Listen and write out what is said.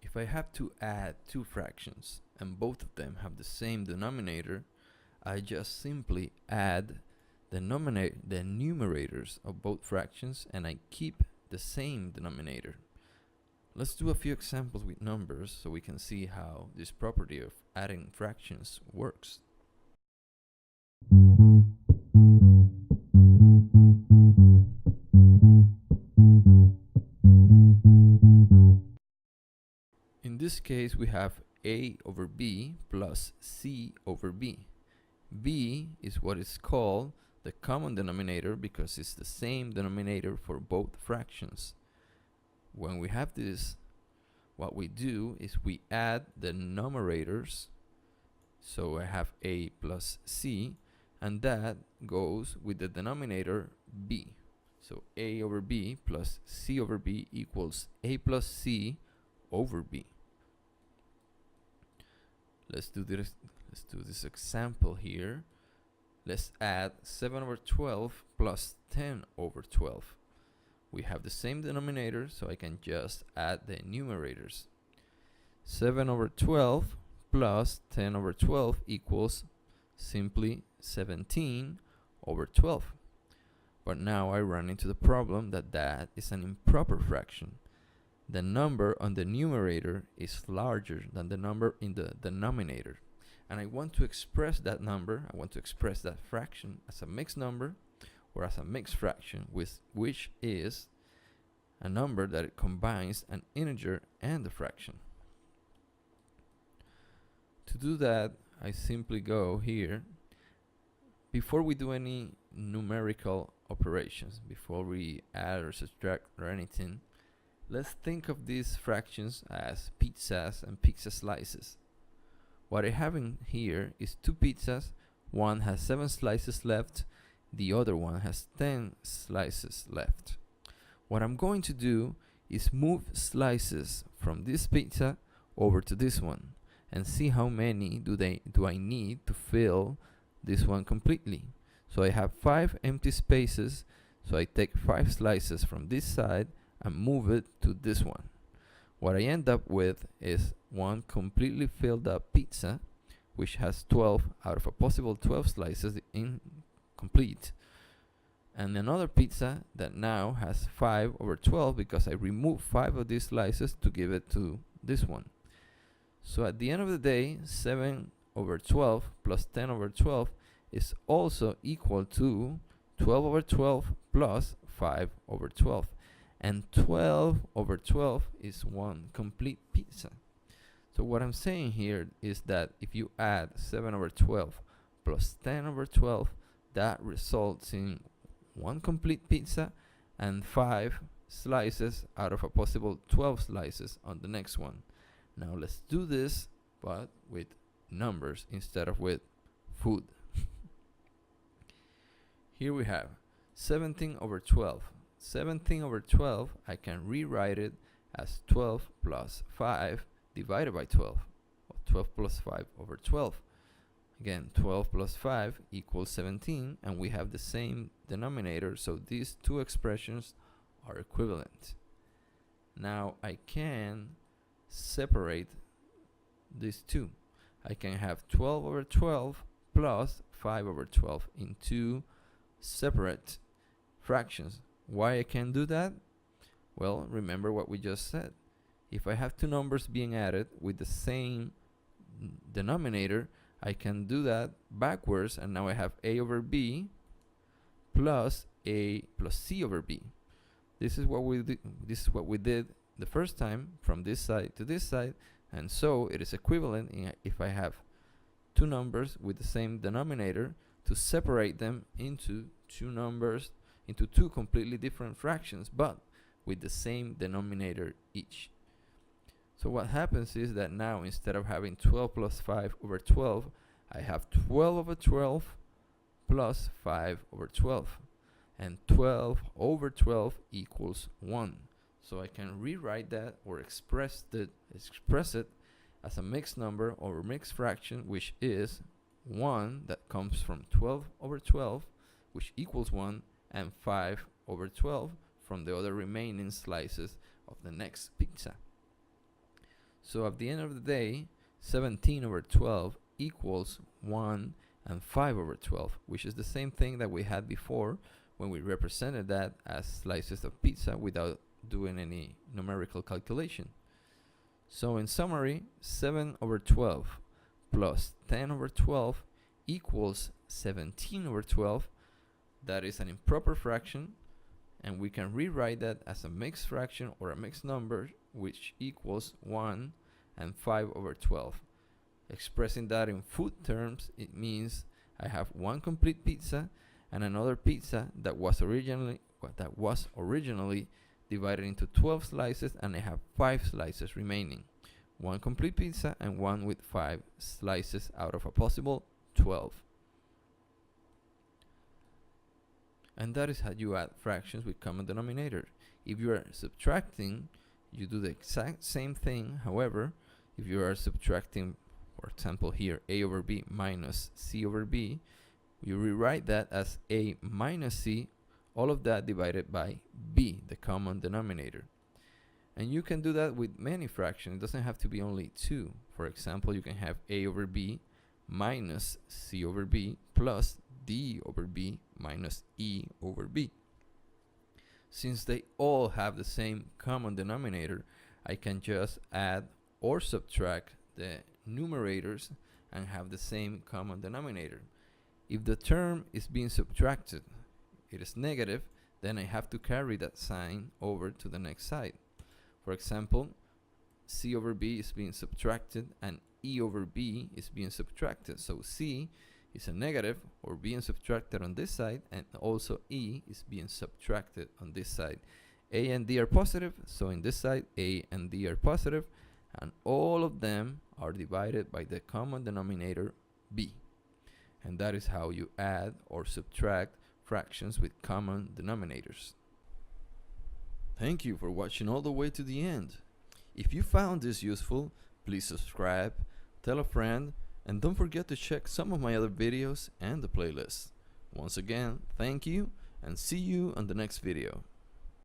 If I have to add two fractions and both of them have the same denominator, I just simply add the numerators of both fractions and I keep the same denominator. Let's do a few examples with numbers so we can see how this property of adding fractions works. In this case, we have a over b plus c over b. b is what is called the common denominator because it's the same denominator for both fractions. When we have this, what we do is we add the numerators. So I have a plus c, and that goes with the denominator b. So a over b plus c over b equals a plus c over b. Let's do this example here. Let's add 7 over 12 plus 10 over 12. We have the same denominator, so I can just add the numerators. 7 over 12 plus 10 over 12 equals simply 17 over 12. But now I run into the problem that that is an improper fraction. The number on the numerator is larger than the number in the denominator. And I want to express that number, I want to express that fraction as a mixed number or as a mixed fraction, which is a number that it combines an integer and a fraction. To do that, I simply go here. Before we do any numerical operations, before we add or subtract or anything, let's think of these fractions as pizzas and pizza slices. What I have in here is two pizzas. One has 7 slices left, the other one has 10 slices left. What I'm going to do is move slices from this pizza over to this one and see how many do I need to fill this one completely. So I have 5 empty spaces, so I take 5 slices from this side and move it to this one. What I end up with is one completely filled up pizza, which has 12 out of a possible 12 slices incomplete, and another pizza that now has 5 over 12 because I removed 5 of these slices to give it to this one. So at the end of the day, 7 over 12 plus 10 over 12 is also equal to 12 over 12 plus 5 over 12. And 12 over 12 is one complete pizza. So what I'm saying here is that if you add 7 over 12 plus 10 over 12, that results in one complete pizza and 5 slices out of a possible 12 slices on the next one. Now let's do this, but with numbers instead of with food. Here we have 17 over 12. 17 over 12, I can rewrite it as 12 plus 5 divided by 12, or 12 plus 5 over 12. Again, 12 plus 5 equals 17, and we have the same denominator, so these two expressions are equivalent. Now I can separate these two. I can have 12 over 12 plus 5 over 12 in two separate fractions. Why I can do that? Well, remember what we just said. If I have two numbers being added with the same denominator, I can do that backwards, and now I have a over b plus a plus c over b. This is what we did the first time from this side to this side, and so it is equivalent if I have two numbers with the same denominator to separate them into two completely different fractions, but with the same denominator each. So what happens is that now instead of having 12 plus 5 over 12, I have 12 over 12 plus 5 over 12. And 12 over 12 equals 1. So I can rewrite that or express it as a mixed number or mixed fraction, which is 1 that comes from 12 over 12, which equals 1, and 5 over 12 from the other remaining slices of the next pizza. So at the end of the day, 17 over 12 equals 1 and 5 over 12, which is the same thing that we had before when we represented that as slices of pizza without doing any numerical calculation. So in summary, 7 over 12 plus 10 over 12 equals 17 over 12. That is an improper fraction, and we can rewrite that as a mixed fraction or a mixed number, which equals 1 and 5 over 12. Expressing that in food terms, it means I have one complete pizza and another pizza that was originally divided into 12 slices, and I have 5 slices remaining. One complete pizza and one with 5 slices out of a possible 12. And that is how you add fractions with common denominator. If you are subtracting, you do the exact same thing. However, if you are subtracting, for example here, a over b minus c over b, you rewrite that as a minus c, all of that divided by b, the common denominator. And you can do that with many fractions. It doesn't have to be only 2. For example, you can have a over b minus c over b plus d over b minus e over b. Since they all have the same common denominator, I can just add or subtract the numerators and have the same common denominator. If the term is being subtracted, it is negative, then I have to carry that sign over to the next side. For example, c over b is being subtracted and e over b is being subtracted. So c is a negative or being subtracted on this side, and also e is being subtracted on this side. A and d are positive, so in this side a and d are positive, and all of them are divided by the common denominator b. And that is how you add or subtract fractions with common denominators. Thank you for watching all the way to the end. If you found this useful, please subscribe, tell a friend, and don't forget to check some of my other videos and the playlist. Once again, thank you, and see you on the next video.